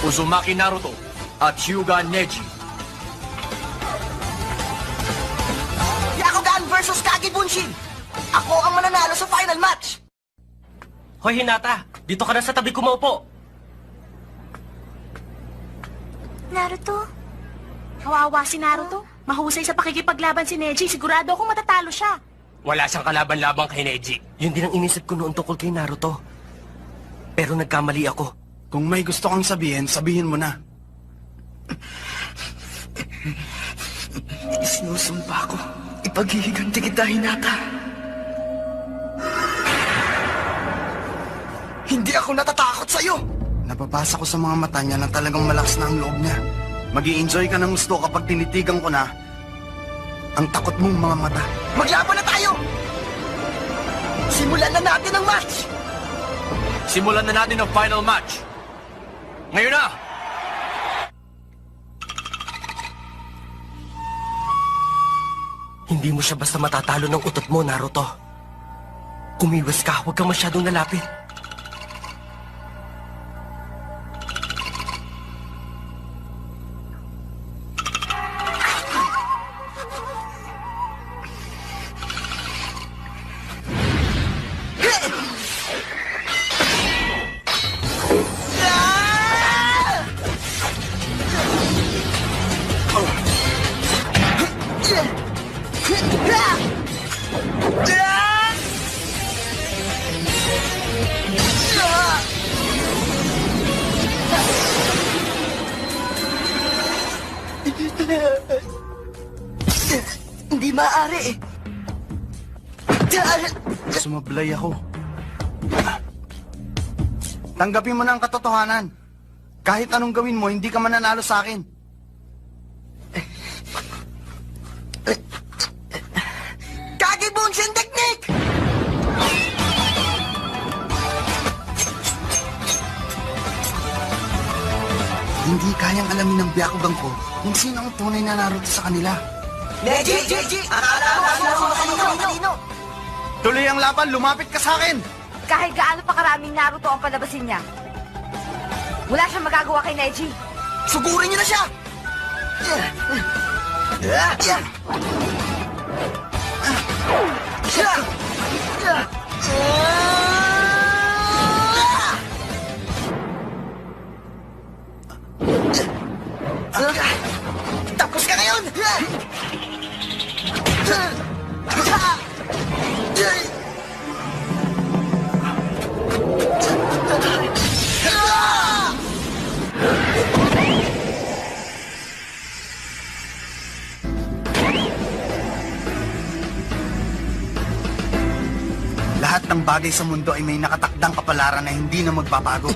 Uzumaki Naruto at Hyuga Neji. Byakugan versus Kage Bunshin! Ako ang mananalo sa final match! Hoy, Hinata! Dito ka na sa tabi ko maupo! Naruto? Kawawa si Naruto. Mahusay sa pakikipaglaban si Neji. Sigurado akong matatalo siya. Wala siyang kalaban-labang kay Neji. Yun din ang inisip ko noon tungkol kay Naruto. Pero nagkamali ako. Kung may gusto kang sabihin, sabihin mo na. Sinusumpa ko. Ipaghihiganti kita, Hinata. Hindi ako natatakot sa'yo! Napapasa ko sa mga mata niya na talagang malakas na ang loob niya. Mag-i-enjoy ka ng gusto kapag tinitigan ko na ang takot mong mga mata. Maglaban na tayo! Simulan na natin ang match! Simulan na natin ang final match. Ngayon na! Hindi mo siya basta matatalo ng utot mo, Naruto. Kumiwas ka, huwag kang masyadong lalapit. Hindi maaari eh. Sumablay ako. Tanggapin mo na ang katotohanan. Kahit anong gawin mo, hindi ka mananalo sa akin. Kage Bunshin technique! Hindi kayang alamin ng Byakugan ko kung sino ang tunay na Naruto sa kanila. Neji! Akala mo ako kanino! Tuloy ang laban, lumapit ka sa akin! Kahit gaano pa karaming Naruto ang palabasin niya, wala siyang magagawa kay Neji. Sugurin niyo na siya! Tapos ka ngayon! Lahat ng bagay sa mundo ay may nakatakdang kapalaran na hindi na magbabago.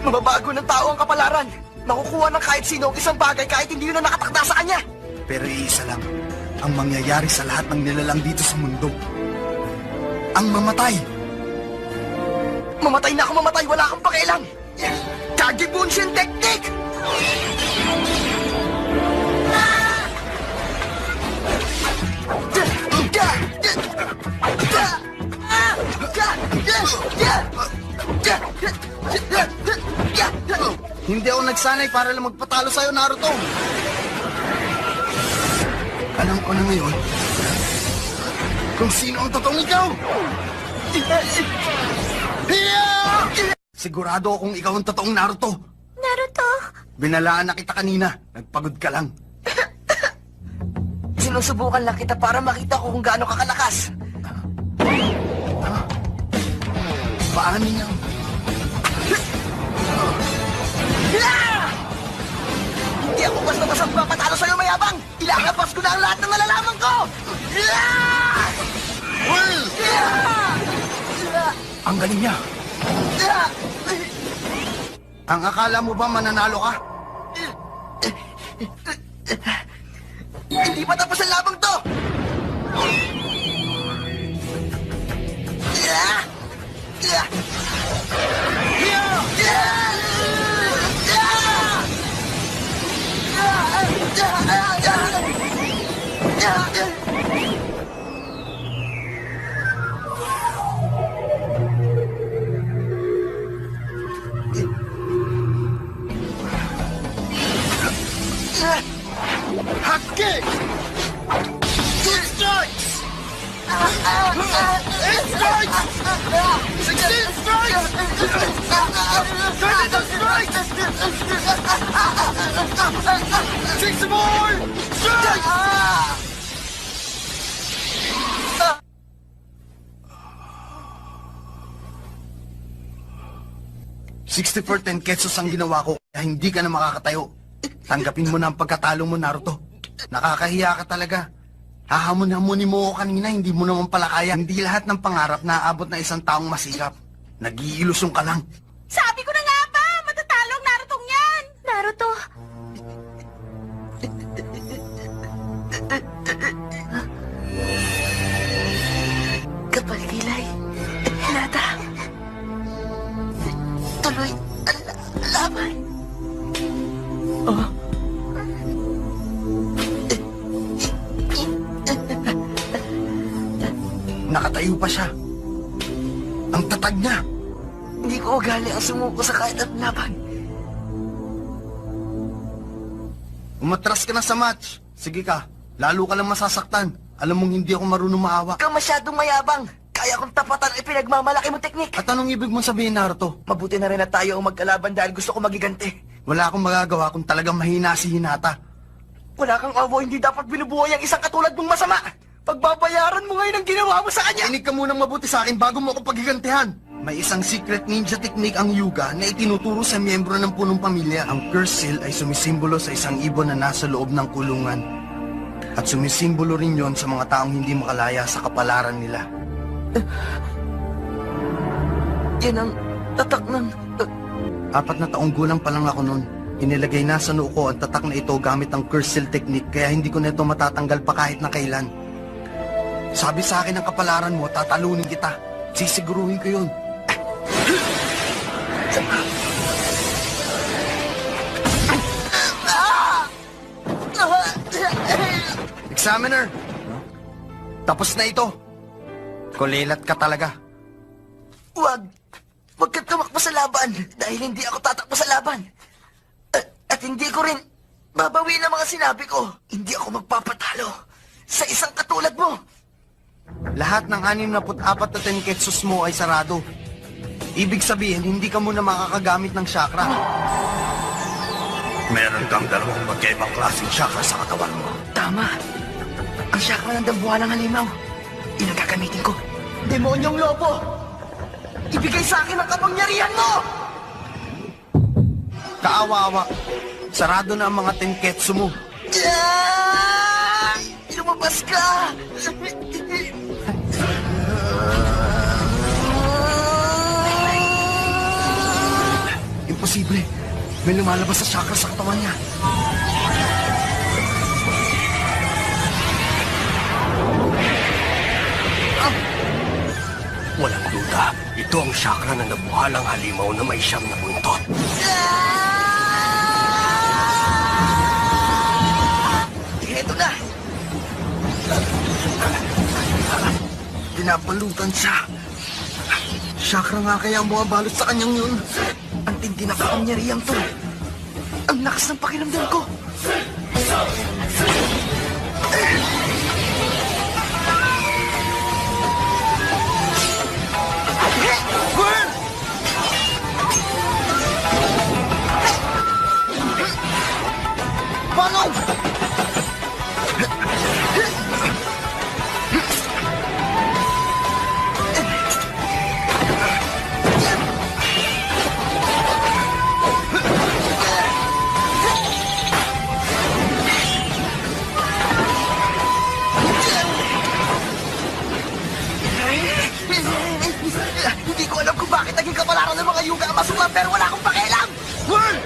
Mababago ng tao ang kapalaran. Nakukuha ng kahit sino ang isang bagay kahit hindi yun na nakatakda sa kanya. Pero iisa lang ang mangyayari sa lahat ng nilalang dito sa mundo. Ang mamatay. Mamatay na ako mamatay, wala kang pakialam. Kage Bunshin technique! Hindi ako nagsanay para lang magpatalo sa'yo, Naruto. Alam ko na ngayon kung sino ang totoong ikaw. Sigurado akong ikaw ang totoong Naruto. Naruto? Binalaan na kita kanina. Nagpagod ka lang. Sinusubukan lang kita para makita ko kung gaano kakalakas. Paano niya? Hindi ako basta-basta magpapatalo sa'yo, mayabang! Ilalabas ko na ang lahat ng nalalaman ko! Ang galing niya. Ang akala mo ba mananalo ka? Hindi pa tapos ang labang to! Satsuki! Two strikes! 8 strikes! 16 strikes! 22 strikes! 6 more strikes! 64 tenketsus ang ginawa ko, kaya hindi ka na makakatayo. Tanggapin mo na ang pagkatalo mo, Naruto. Nakakahiya ka talaga. Hahamon-hamonin mo ako kanina, hindi mo naman pala kaya. Hindi lahat ng pangarap na aabot na isang taong masikap. Nag-iilusyon ka lang. Sabi ko na nga ba, matatalo ang Narutong yan! Naruto! Kapal kilay. Hinata. Tuloy ang laban. Nakatayo pa siya. Ang tatag niya. Hindi ko ugali ang sumuko sa kahit at laban. Umatras ka na sa match. Sige ka, lalo ka lang masasaktan. Alam mong hindi ako marunong maawa. Ka masyadong mayabang. Kaya kong tapatan ang ipinagmamalaki mong teknik. At anong ibig mong sabihin, Naruto? Mabuti na rin na tayo ang magkalaban dahil gusto ko magiganti. Wala akong magagawa kung talagang mahina si Hinata. Wala kang abo, hindi dapat binubuhay ang isang katulad mong masama. Pagbabayaran mo ngayon ang ginawa mo sa kanya. Inig ka munang mabuti sa akin bago mo ako pagigantihan. May isang secret ninja technique ang Hyuga na itinuturo sa miyembro ng punong pamilya. Ang curse seal ay sumisimbolo sa isang ibon na nasa loob ng kulungan. At sumisimbolo rin yon sa mga taong hindi makalaya sa kapalaran nila. Yan ang tatak ng... 4 na taong gulang pa lang ako noon. Inilagay na sa noo ko ang tatak na ito gamit ang curse seal technique kaya hindi ko na ito matatanggal pa kahit na kailan. Sabi sa akin ng kapalaran mo, tatalunin kita. Sisiguruhin ko yun. Examiner! Tapos na ito. Kulilat ka talaga. Huwag ka tumakbo sa laban dahil hindi ako tatakbo sa laban. At hindi ko rin babawi ang mga sinabi ko. Hindi ako magpapatalo sa isang katulad mo. Lahat ng 64 na tenketsus mo ay sarado. Ibig sabihin, hindi ka muna makakagamit ng chakra. Meron kang dalawang magkaibang klaseng chakra sa katawan mo. Tama. Ang chakra ng dambuhalang halimaw. Inagagamitin ko. Demonyong lobo! Ibigay sa akin ang kapangyarihan mo! Kaawawa. Sarado na ang mga tenketsu mo. Ah! Lumabas ka! Imposible. May lumalabas sa chakra sa katawan niya. Walang duda, ito ang chakra ng nabuhalang halimaw na may siyam na buntot. Ito na! Pinapalutan siya. Chakra nga kaya ang bumabalot sa kanyang yun. Ang tindi na kapangyarihan to. Ang lakas ng pakiramdam ko. Burn! Paano? Hindi ko alam kung bakit naging kapalaran ng mga yuga ang masuklam pero wala akong pakialam! Burn!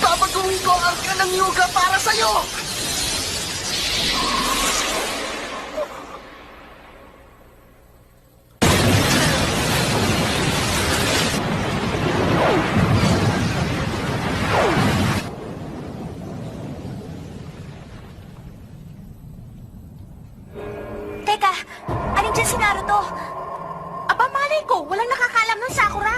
Babaguhin ko ang arka ng yuga para sa'yo! Teka, alin dyan si Naruto? Aba, malay ko, walang nakakaalam ng Sakura.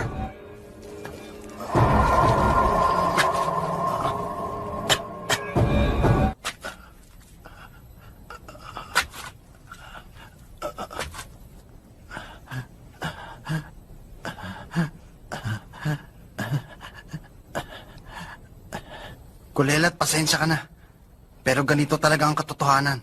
Kulelat, pasensya ka na. Pero ganito talaga ang katotohanan.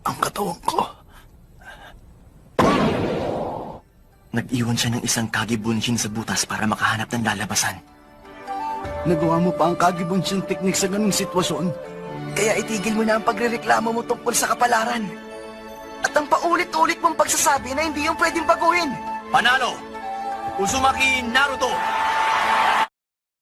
Ang katawan ko. Nag-iwan siya ng isang kagibunshin sa butas para makahanap ng lalabasan. Nagawa mo pa ang kagibunshin technique sa ganung sitwasyon? Kaya itigil mo na ang pagrereklamo mo tungkol sa kapalaran. At ang paulit-ulit mong pagsasabi na hindi yung pwedeng baguhin. Panalo! Uzumaki Naruto!